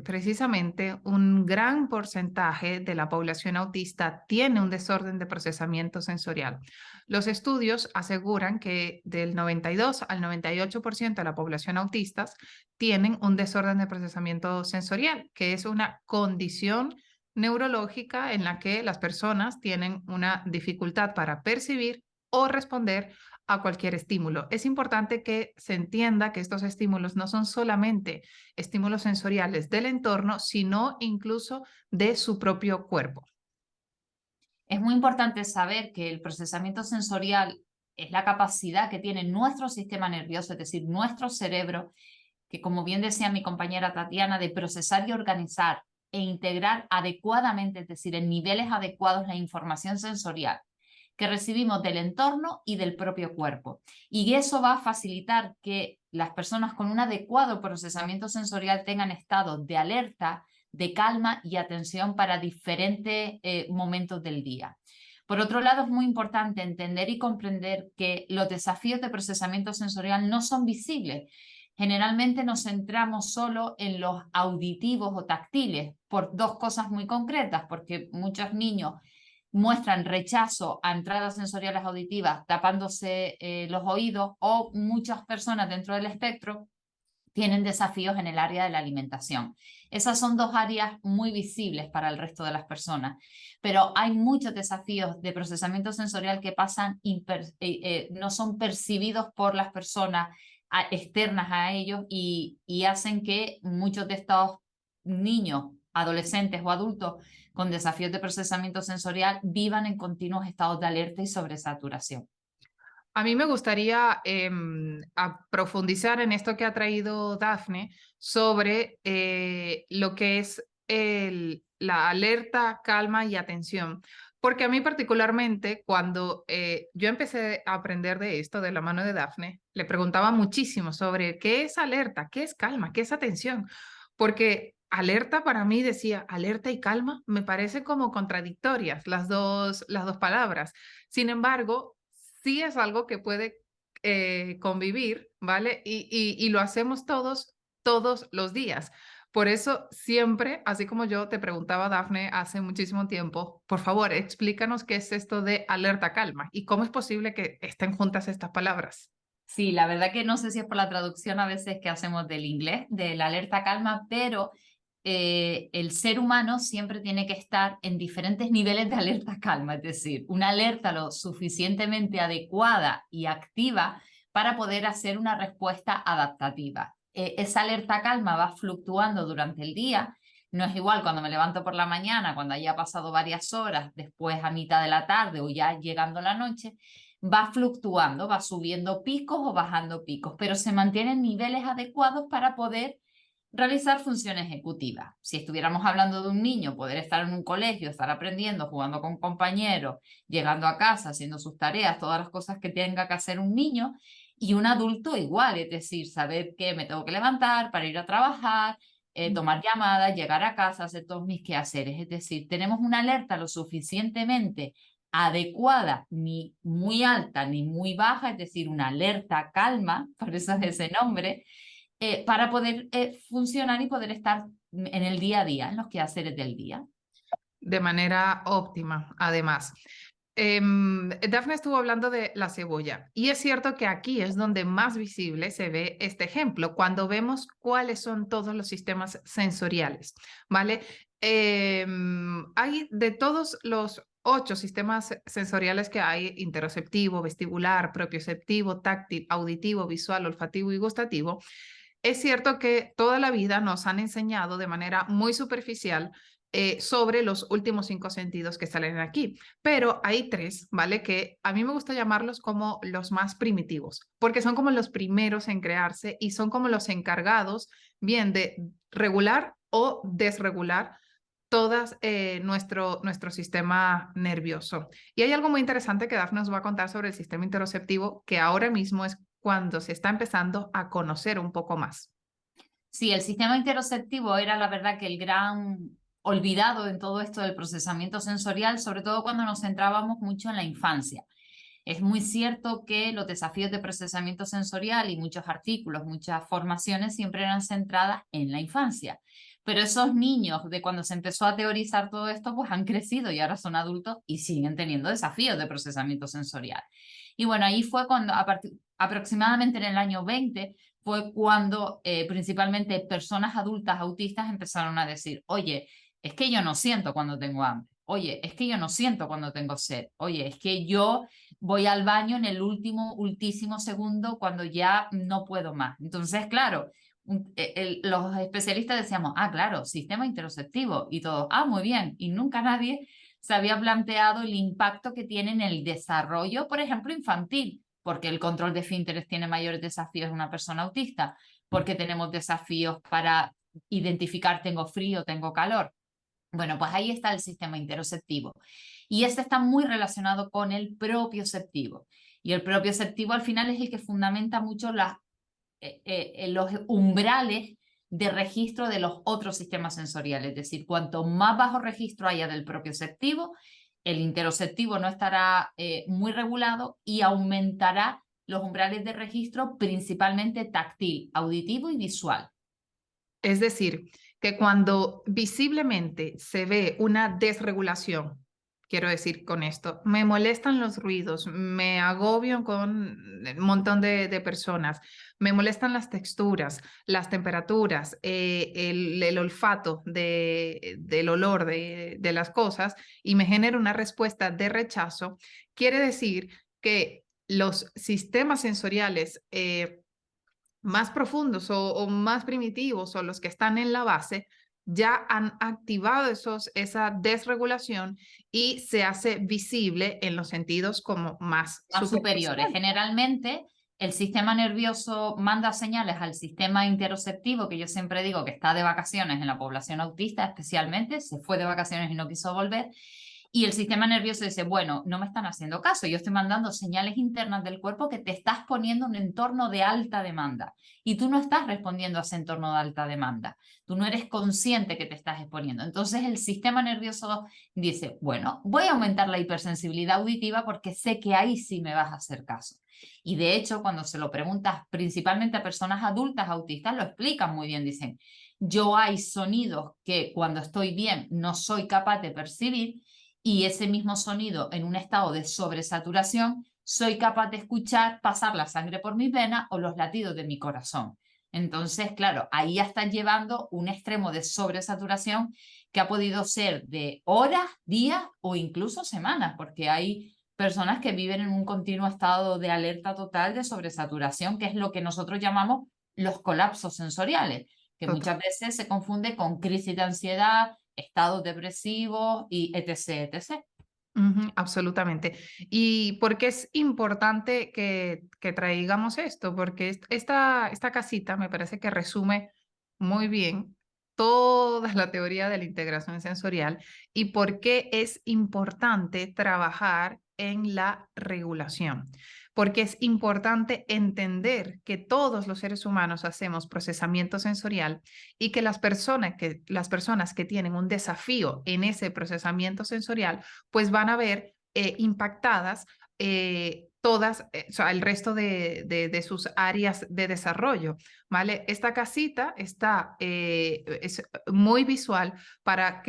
precisamente un gran porcentaje de la población autista tiene un desorden de procesamiento sensorial. Los estudios aseguran que del 92 al 98% de la población autista tienen un desorden de procesamiento sensorial, que es una condición neurológica en la que las personas tienen una dificultad para percibir o responder a cualquier estímulo. Es importante que se entienda que estos estímulos no son solamente estímulos sensoriales del entorno, sino incluso de su propio cuerpo. Es muy importante saber que el procesamiento sensorial es la capacidad que tiene nuestro sistema nervioso, es decir, nuestro cerebro, que como bien decía mi compañera Tatiana, de procesar y organizar e integrar adecuadamente, es decir, en niveles adecuados, la información sensorial que recibimos del entorno y del propio cuerpo. Y eso va a facilitar que las personas con un adecuado procesamiento sensorial tengan estados de alerta, de calma y atención para diferentes momentos del día. Por otro lado, es muy importante entender y comprender que los desafíos de procesamiento sensorial no son visibles. Generalmente nos centramos solo en los auditivos o táctiles por dos cosas muy concretas, porque muchos niños muestran rechazo a entradas sensoriales auditivas tapándose los oídos, o muchas personas dentro del espectro tienen desafíos en el área de la alimentación. Esas son dos áreas muy visibles para el resto de las personas, pero hay muchos desafíos de procesamiento sensorial que pasan no son percibidos por las personas externas a ellos y hacen que muchos de estos niños, adolescentes o adultos con desafíos de procesamiento sensorial vivan en continuos estados de alerta y sobresaturación. A mí me gustaría profundizar en esto que ha traído Dafne sobre lo que es la alerta, calma y atención. Porque a mí particularmente, cuando yo empecé a aprender de esto de la mano de Dafne, le preguntaba muchísimo sobre qué es alerta, qué es calma, qué es atención. Porque alerta para mí decía, alerta y calma, me parecen como contradictorias las dos palabras. Sin embargo, sí es algo que puede convivir, ¿vale? Y lo hacemos todos los días. Por eso siempre, así como yo te preguntaba, Dafne, hace muchísimo tiempo, por favor, explícanos qué es esto de alerta calma y cómo es posible que estén juntas estas palabras. Sí, la verdad que no sé si es por la traducción a veces que hacemos del inglés, de la alerta calma, pero el ser humano siempre tiene que estar en diferentes niveles de alerta calma, es decir, una alerta lo suficientemente adecuada y activa para poder hacer una respuesta adaptativa. Esa alerta calma va fluctuando durante el día, no es igual cuando me levanto por la mañana, cuando haya pasado varias horas, después a mitad de la tarde o ya llegando la noche, va fluctuando, va subiendo picos o bajando picos, pero se mantienen niveles adecuados para poder realizar funciones ejecutivas. Si estuviéramos hablando de un niño, poder estar en un colegio, estar aprendiendo, jugando con compañeros, llegando a casa, haciendo sus tareas, todas las cosas que tenga que hacer un niño, y un adulto igual, es decir, saber que me tengo que levantar para ir a trabajar, tomar llamadas, llegar a casa, hacer todos mis quehaceres. Es decir, tenemos una alerta lo suficientemente adecuada, ni muy alta ni muy baja, es decir, una alerta calma, por eso es ese nombre, para poder funcionar y poder estar en el día a día, en los quehaceres del día. De manera óptima, además. Dafne estuvo hablando de la cebolla y es cierto que aquí es donde más visible se ve este ejemplo, cuando vemos cuáles son todos los sistemas sensoriales, ¿vale? Hay de todos los 8 sistemas sensoriales que hay, interoceptivo, vestibular, propioceptivo, táctil, auditivo, visual, olfativo y gustativo. Es cierto que toda la vida nos han enseñado de manera muy superficial sobre los últimos 5 sentidos que salen aquí. Pero hay 3, ¿vale? Que a mí me gusta llamarlos como los más primitivos, porque son como los primeros en crearse y son como los encargados, bien, de regular o desregular todas nuestro sistema nervioso. Y hay algo muy interesante que Dafne nos va a contar sobre el sistema interoceptivo, que ahora mismo es cuando se está empezando a conocer un poco más. Sí, el sistema interoceptivo era la verdad que el gran olvidado en todo esto del procesamiento sensorial, sobre todo cuando nos centrábamos mucho en la infancia. Es muy cierto que los desafíos de procesamiento sensorial y muchos artículos, muchas formaciones siempre eran centradas en la infancia. Pero esos niños de cuando se empezó a teorizar todo esto, pues han crecido y ahora son adultos y siguen teniendo desafíos de procesamiento sensorial. Y bueno, ahí fue cuando, aproximadamente en el año 20, fue cuando principalmente personas adultas autistas empezaron a decir, oye, es que yo no siento cuando tengo hambre. Oye, es que yo no siento cuando tengo sed. Oye, es que yo voy al baño en el ultísimo segundo cuando ya no puedo más. Entonces, claro, los especialistas decíamos, claro, sistema interoceptivo y todo, muy bien. Y nunca nadie se había planteado el impacto que tiene en el desarrollo, por ejemplo, infantil, porque el control de esfínteres tiene mayores desafíos en una persona autista, porque tenemos desafíos para identificar tengo frío, tengo calor. Bueno, pues ahí está el sistema interoceptivo. Y este está muy relacionado con el propioceptivo. Y el propioceptivo al final es el que fundamenta mucho los umbrales de registro de los otros sistemas sensoriales. Es decir, cuanto más bajo registro haya del propioceptivo, el interoceptivo no estará muy regulado y aumentará los umbrales de registro principalmente táctil, auditivo y visual. Es decir, que cuando visiblemente se ve una desregulación quiero decir con esto? Me molestan los ruidos, me agobio con un montón de personas, me molestan las texturas, las temperaturas, el olfato del olor de las cosas y me genera una respuesta de rechazo. Quiere decir que los sistemas sensoriales más profundos o más primitivos o los que están en la base ya han activado esa desregulación y se hace visible en los sentidos como más superiores. superficiales. Generalmente el sistema nervioso manda señales al sistema interoceptivo, que yo siempre digo que está de vacaciones en la población autista especialmente, se fue de vacaciones y no quiso volver. Y el sistema nervioso dice, bueno, no me están haciendo caso, yo estoy mandando señales internas del cuerpo que te estás poniendo en un entorno de alta demanda y tú no estás respondiendo a ese entorno de alta demanda, tú no eres consciente que te estás exponiendo. Entonces el sistema nervioso dice, bueno, voy a aumentar la hipersensibilidad auditiva porque sé que ahí sí me vas a hacer caso. Y de hecho, cuando se lo preguntas principalmente a personas adultas autistas, lo explican muy bien, dicen, yo hay sonidos que cuando estoy bien no soy capaz de percibir, y ese mismo sonido en un estado de sobresaturación soy capaz de escuchar pasar la sangre por mis venas o los latidos de mi corazón. Entonces, claro, ahí ya están llevando un extremo de sobresaturación que ha podido ser de horas, días o incluso semanas, porque hay personas que viven en un continuo estado de alerta total de sobresaturación, que es lo que nosotros llamamos los colapsos sensoriales, que muchas veces se confunde con crisis de ansiedad, estados depresivos y etc, etc. Absolutamente. ¿Y por qué es importante que traigamos esto? Porque esta casita me parece que resume muy bien toda la teoría de la integración sensorial y por qué es importante trabajar en la regulación. Porque es importante entender que todos los seres humanos hacemos procesamiento sensorial y que las personas que tienen un desafío en ese procesamiento sensorial pues van a ver impactadas todas, o sea, el resto de sus áreas de desarrollo, ¿vale? Esta casita es muy visual para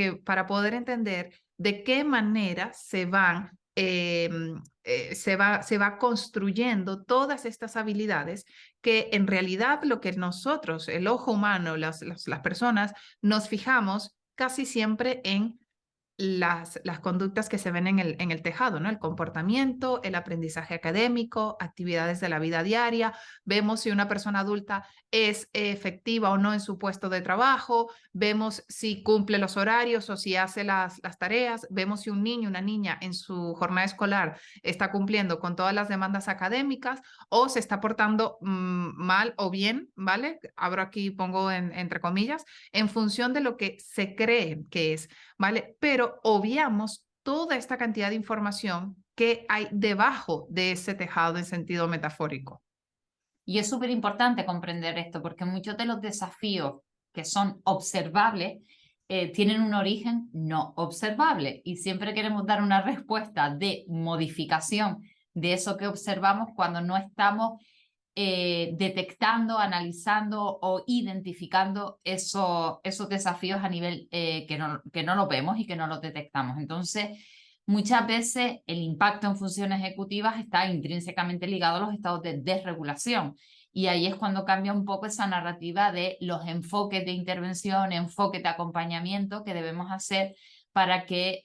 poder entender de qué manera se va construyendo todas estas habilidades que en realidad lo que nosotros, el ojo humano, las personas, nos fijamos casi siempre en las conductas que se ven en el tejado, ¿no? El comportamiento, el aprendizaje académico, actividades de la vida diaria. Vemos si una persona adulta es efectiva o no en su puesto de trabajo, vemos si cumple los horarios o si hace las tareas, vemos si un niño, una niña en su jornada escolar está cumpliendo con todas las demandas académicas o se está portando mal o bien, ¿vale? Abro aquí, pongo entre comillas, en función de lo que se cree que es. ¿Vale? Pero obviamos toda esta cantidad de información que hay debajo de ese tejado en sentido metafórico. Y es súper importante comprender esto, porque muchos de los desafíos que son observables tienen un origen no observable y siempre queremos dar una respuesta de modificación de eso que observamos cuando no estamos detectando, analizando o identificando esos desafíos a nivel que no lo vemos y que no los detectamos. Entonces, muchas veces el impacto en funciones ejecutivas está intrínsecamente ligado a los estados de desregulación. Y ahí es cuando cambia un poco esa narrativa de los enfoques de intervención, enfoques de acompañamiento que debemos hacer para que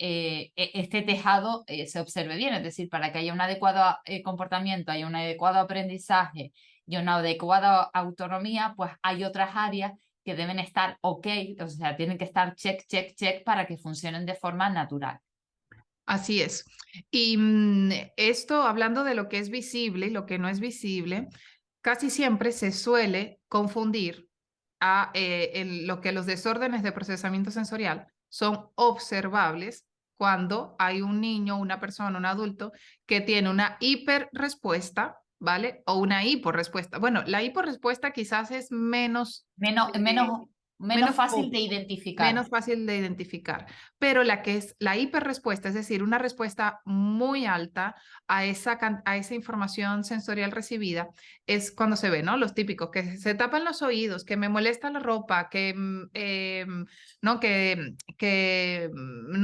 este tejado se observe bien, es decir, para que haya un adecuado comportamiento, haya un adecuado aprendizaje y una adecuada autonomía, pues hay otras áreas que deben estar ok, o sea, tienen que estar check, check, check para que funcionen de forma natural. Así es. Y esto, hablando de lo que es visible y lo que no es visible, casi siempre se suele confundir a lo que los desórdenes de procesamiento sensorial son observables cuando hay un niño, una persona, un adulto que tiene una hiperrespuesta, ¿vale? O una hiporrespuesta. Bueno, la hiporrespuesta quizás es menos... Menos Menos fácil fo- de identificar. menos fácil de identificar. Pero la que es la hiperrespuesta, es decir, una respuesta muy alta a a esa información sensorial recibida, es cuando se ve, ¿no? Los típicos, que se tapan los oídos, que me molesta la ropa, que, no,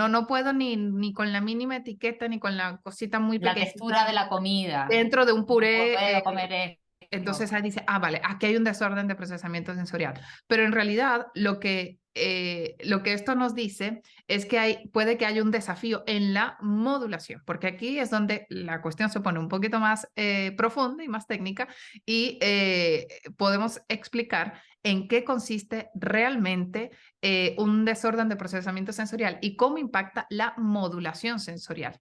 no puedo ni con la mínima etiqueta, ni con la cosita muy La textura pequeñita de la comida. dentro de un No puré. puedo comer esto. Entonces ahí dice, ah, vale, aquí hay un desorden de procesamiento sensorial. Pero en realidad lo que esto nos dice es que puede que haya un desafío en la modulación, porque aquí es donde la cuestión se pone un poquito más profunda y más técnica y podemos explicar en qué consiste realmente un desorden de procesamiento sensorial y cómo impacta la modulación sensorial.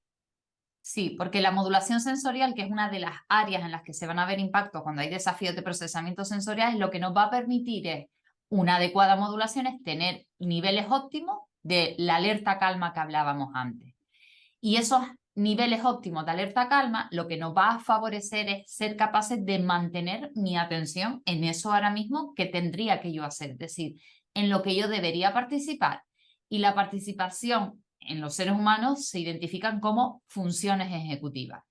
Sí, porque la modulación sensorial, que es una de las áreas en las que se van a ver impactos cuando hay desafíos de procesamiento sensorial, lo que nos va a permitir es una adecuada modulación, es tener niveles óptimos de la alerta calma que hablábamos antes. Y esos niveles óptimos de alerta calma lo que nos va a favorecer es ser capaces de mantener mi atención en eso ahora mismo que tendría que yo hacer, es decir, en lo que yo debería participar. Y la participación en los seres humanos se identifican como funciones ejecutivas.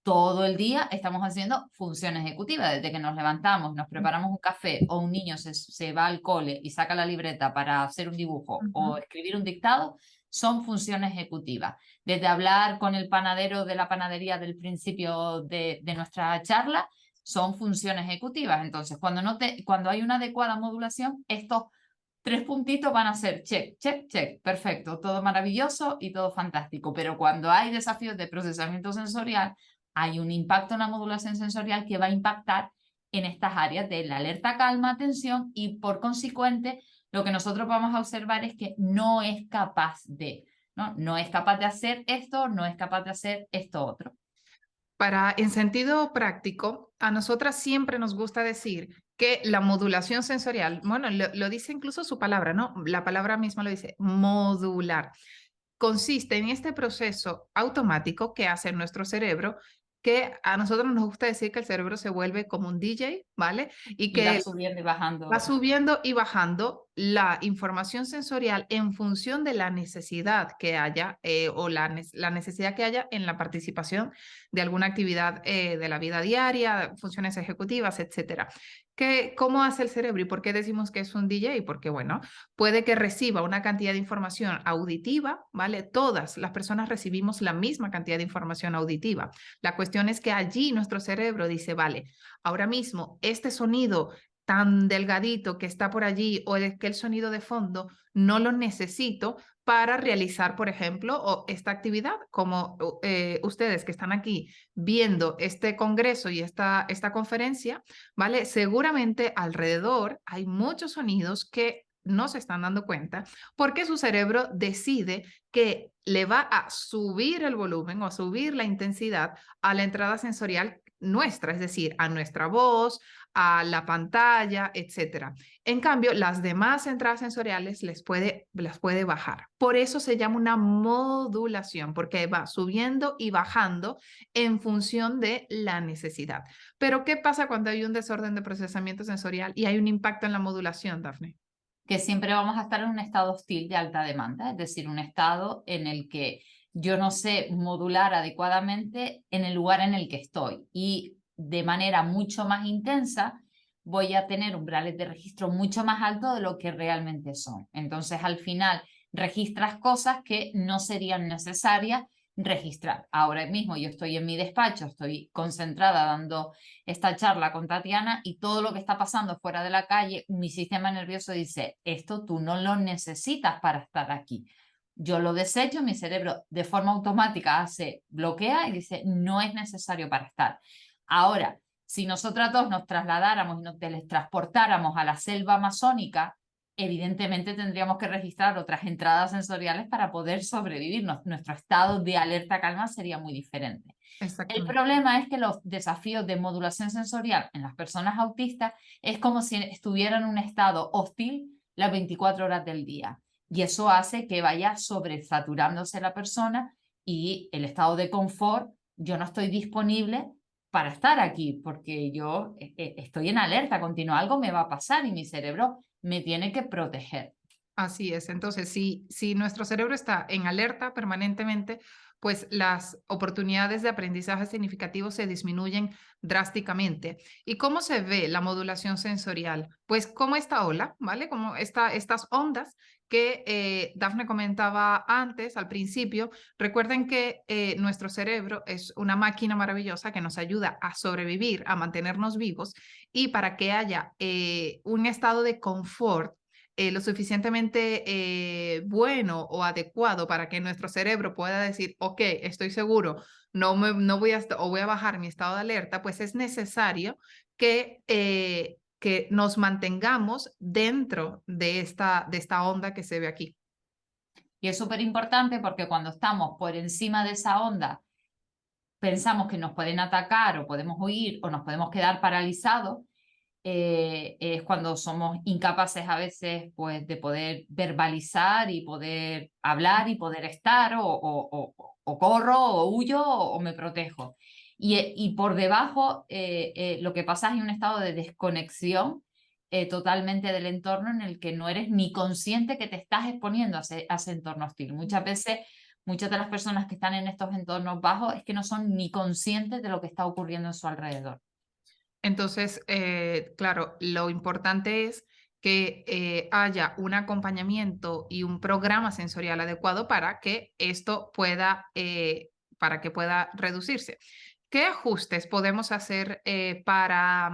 Todo el día estamos haciendo funciones ejecutivas, desde que nos levantamos, nos preparamos un café o un niño se va al cole y saca la libreta para hacer un dibujo o escribir un dictado, son funciones ejecutivas. Desde hablar con el panadero de la panadería del principio de nuestra charla, son funciones ejecutivas. Entonces, cuando hay una adecuada modulación, estos 3 puntitos van a ser check, check, check, perfecto, todo maravilloso y todo fantástico. Pero cuando hay desafíos de procesamiento sensorial, hay un impacto en la modulación sensorial que va a impactar en estas áreas de la alerta, calma, atención y por consecuente lo que nosotros vamos a observar es que no es capaz de, ¿no? No es capaz de hacer esto, no es capaz de hacer esto otro. En sentido práctico, a nosotras siempre nos gusta decir que la modulación sensorial, bueno, lo dice incluso su palabra, ¿no? La palabra misma lo dice, modular. Consiste en este proceso automático que hace nuestro cerebro, que a nosotros nos gusta decir que el cerebro se vuelve como un DJ, ¿vale? Y Y va que subiendo y bajando. va subiendo y bajando la información sensorial en función de la necesidad que haya o la necesidad que haya en la participación de alguna actividad de la vida diaria, funciones ejecutivas, etcétera. ¿Cómo hace el cerebro y por qué decimos que es un DJ? Porque, bueno, puede que reciba una cantidad de información auditiva, ¿vale? Todas las personas recibimos la misma cantidad de información auditiva. La cuestión es que allí nuestro cerebro dice, vale, ahora mismo este sonido tan delgadito que está por allí o es que el sonido de fondo no lo necesito para realizar, por ejemplo, esta actividad, como ustedes que están aquí viendo este congreso y esta conferencia, ¿vale? Seguramente alrededor hay muchos sonidos que no se están dando cuenta porque su cerebro decide que le va a subir el volumen o a subir la intensidad a la entrada sensorial nuestra, es decir, a nuestra voz, a la pantalla, etcétera. En cambio, las demás entradas sensoriales las puede bajar. Por eso se llama una modulación, porque va subiendo y bajando en función de la necesidad. Pero, ¿qué pasa cuando hay un desorden de procesamiento sensorial y hay un impacto en la modulación, Dafne? Que siempre vamos a estar en un estado hostil de alta demanda, es decir, un estado en el que yo no sé modular adecuadamente en el lugar en el que estoy y de manera mucho más intensa voy a tener umbrales de registro mucho más altos de lo que realmente son. Entonces, al final, registras cosas que no serían necesarias registrar. Ahora mismo yo estoy en mi despacho, estoy concentrada dando esta charla con Tatiana y todo lo que está pasando fuera de la calle, mi sistema nervioso dice, esto tú no lo necesitas para estar aquí. Yo lo desecho, mi cerebro de forma automática bloquea y dice, no es necesario para estar. Ahora, si nosotras dos nos trasladáramos y nos teletransportáramos a la selva amazónica, evidentemente tendríamos que registrar otras entradas sensoriales para poder sobrevivir. Nuestro estado de alerta calma sería muy diferente. El problema es que los desafíos de modulación sensorial en las personas autistas es como si estuvieran en un estado hostil las 24 horas del día. Y eso hace que vaya sobresaturándose la persona y el estado de confort, yo no estoy disponible para estar aquí, porque yo estoy en alerta continua, algo me va a pasar y mi cerebro me tiene que proteger. Así es. Entonces, si nuestro cerebro está en alerta permanentemente, pues las oportunidades de aprendizaje significativo se disminuyen drásticamente. ¿Y cómo se ve la modulación sensorial? Pues como esta ola, ¿vale? Como estas ondas que Dafne comentaba antes, al principio. Recuerden que nuestro cerebro es una máquina maravillosa que nos ayuda a sobrevivir, a mantenernos vivos, y para que haya un estado de confort lo suficientemente bueno o adecuado para que nuestro cerebro pueda decir, ok, estoy seguro, no voy o voy a bajar mi estado de alerta, pues es necesario que nos mantengamos dentro de esta onda que se ve aquí. Y es súper importante porque cuando estamos por encima de esa onda, pensamos que nos pueden atacar o podemos huir o nos podemos quedar paralizados. Es cuando somos incapaces a veces, pues, de poder verbalizar y poder hablar y poder estar, o corro o huyo o me protejo. Y por debajo lo que pasa es un estado de desconexión totalmente del entorno, en el que no eres ni consciente que te estás exponiendo a ese entorno hostil. Muchas veces, muchas de las personas que están en estos entornos bajos es que no son ni conscientes de lo que está ocurriendo en su alrededor. Entonces, claro, lo importante es que haya un acompañamiento y un programa sensorial adecuado para que pueda reducirse. ¿Qué ajustes podemos hacer para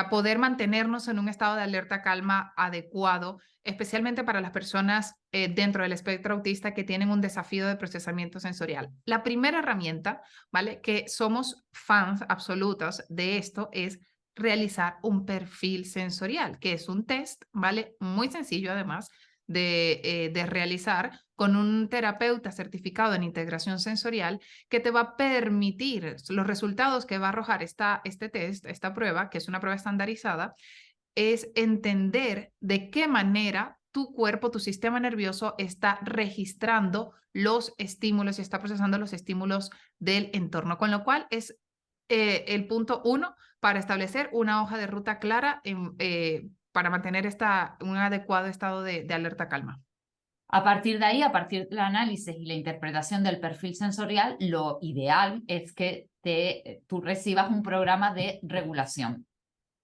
poder mantenernos en un estado de alerta calma adecuado, especialmente para las personas dentro del espectro autista que tienen un desafío de procesamiento sensorial? La primera herramienta, ¿vale? Que somos fans absolutos de esto, es realizar un perfil sensorial, que es un test, ¿vale? Muy sencillo además de realizar, con un terapeuta certificado en integración sensorial, que te va a permitir los resultados que va a arrojar este test, esta prueba, que es una prueba estandarizada, es entender de qué manera tu cuerpo, tu sistema nervioso está registrando los estímulos y está procesando los estímulos del entorno, con lo cual es el punto 1 para establecer una hoja de ruta clara para mantener un adecuado estado de alerta calma. A partir de ahí, a partir del análisis y la interpretación del perfil sensorial, lo ideal es que tú recibas un programa de regulación.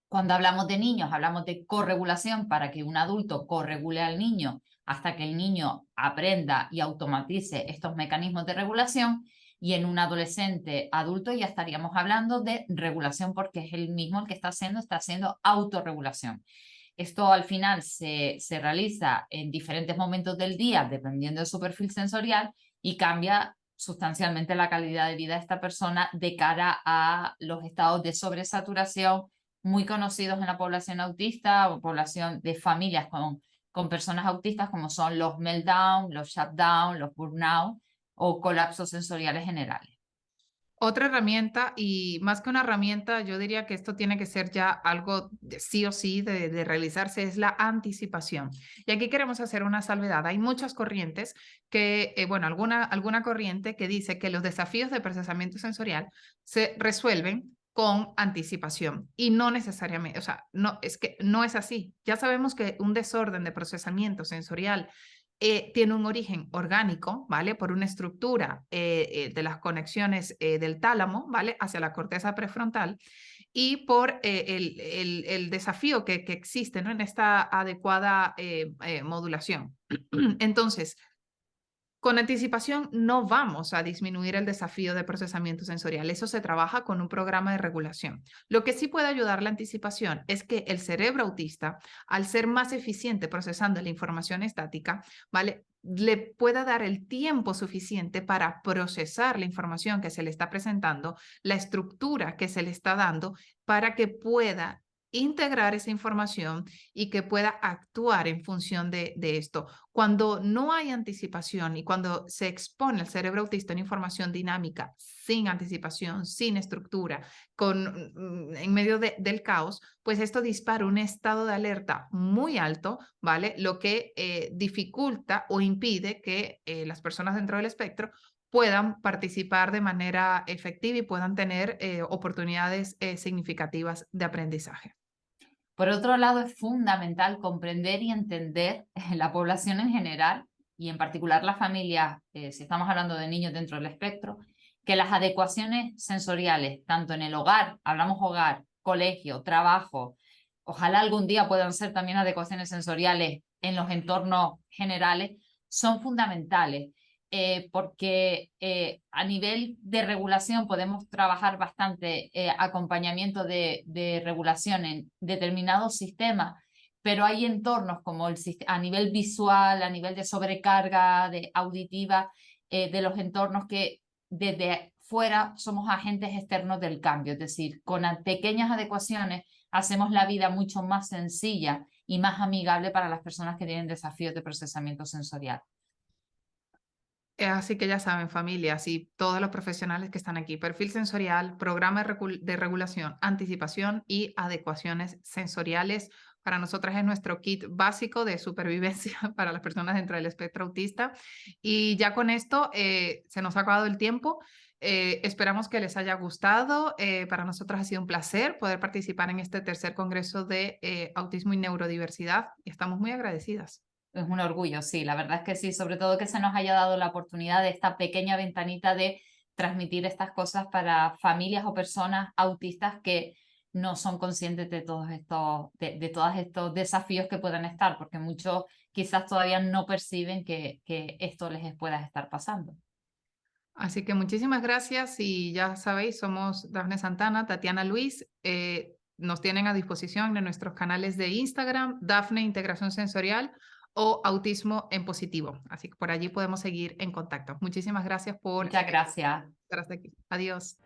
Cuando hablamos de niños, hablamos de corregulación, para que un adulto corregule al niño hasta que el niño aprenda y automatice estos mecanismos de regulación. Y en un adolescente adulto ya estaríamos hablando de regulación, porque es el mismo el que está haciendo autorregulación. Esto al final se realiza en diferentes momentos del día, dependiendo de su perfil sensorial, y cambia sustancialmente la calidad de vida de esta persona de cara a los estados de sobresaturación muy conocidos en la población autista o población de familias con personas autistas, como son los meltdown, los shutdown, los burnout o colapsos sensoriales generales. Otra herramienta, y más que una herramienta, yo diría que esto tiene que ser ya algo sí o sí de realizarse, es la anticipación. Y aquí queremos hacer una salvedad. Hay muchas corrientes alguna corriente que dice que los desafíos de procesamiento sensorial se resuelven con anticipación, y no necesariamente, o sea, no, es que no es así. Ya sabemos que un desorden de procesamiento sensorial tiene un origen orgánico, ¿vale? Por una estructura de las conexiones del tálamo, ¿vale? Hacia la corteza prefrontal, y por el desafío que existe, ¿no? En esta adecuada modulación. Entonces, con anticipación no vamos a disminuir el desafío de procesamiento sensorial. Eso se trabaja con un programa de regulación. Lo que sí puede ayudar la anticipación es que el cerebro autista, al ser más eficiente procesando la información estática, ¿vale?, le pueda dar el tiempo suficiente para procesar la información que se le está presentando, la estructura que se le está dando, para que pueda integrar esa información y que pueda actuar en función de esto. Cuando no hay anticipación y cuando se expone el cerebro autista a una información dinámica, sin anticipación, sin estructura, en medio del caos, pues esto dispara un estado de alerta muy alto, ¿vale? Lo que dificulta o impide que las personas dentro del espectro puedan participar de manera efectiva y puedan tener oportunidades significativas de aprendizaje. Por otro lado, es fundamental comprender y entender la población en general y en particular las familias, si estamos hablando de niños dentro del espectro, que las adecuaciones sensoriales, tanto en el hogar, hablamos hogar, colegio, trabajo, ojalá algún día puedan ser también adecuaciones sensoriales en los entornos generales, son fundamentales. Porque a nivel de regulación podemos trabajar bastante acompañamiento de regulación en determinados sistemas, pero hay entornos como a nivel visual, a nivel de sobrecarga, de auditiva, de los entornos que desde fuera somos agentes externos del cambio, es decir, con pequeñas adecuaciones hacemos la vida mucho más sencilla y más amigable para las personas que tienen desafíos de procesamiento sensorial. Así que ya saben, familias y todos los profesionales que están aquí, perfil sensorial, programa de regulación, anticipación y adecuaciones sensoriales. Para nosotras es nuestro kit básico de supervivencia para las personas dentro del espectro autista. Y ya con esto se nos ha acabado el tiempo. Esperamos que les haya gustado. Para nosotros ha sido un placer poder participar en este tercer congreso de autismo y neurodiversidad y estamos muy agradecidas. Es un orgullo, sí, la verdad es que sí, sobre todo que se nos haya dado la oportunidad de esta pequeña ventanita de transmitir estas cosas para familias o personas autistas que no son conscientes de todos estos desafíos que puedan estar, porque muchos quizás todavía no perciben que esto les pueda estar pasando. Así que muchísimas gracias y ya sabéis, somos Dafne Santana, Tatiana Luis. Nos tienen a disposición en nuestros canales de Instagram, Dafne Integración Sensorial o Autismo en Positivo. Así que por allí podemos seguir en contacto. Muchísimas gracias por Muchas gracias. estar hasta aquí. Adiós.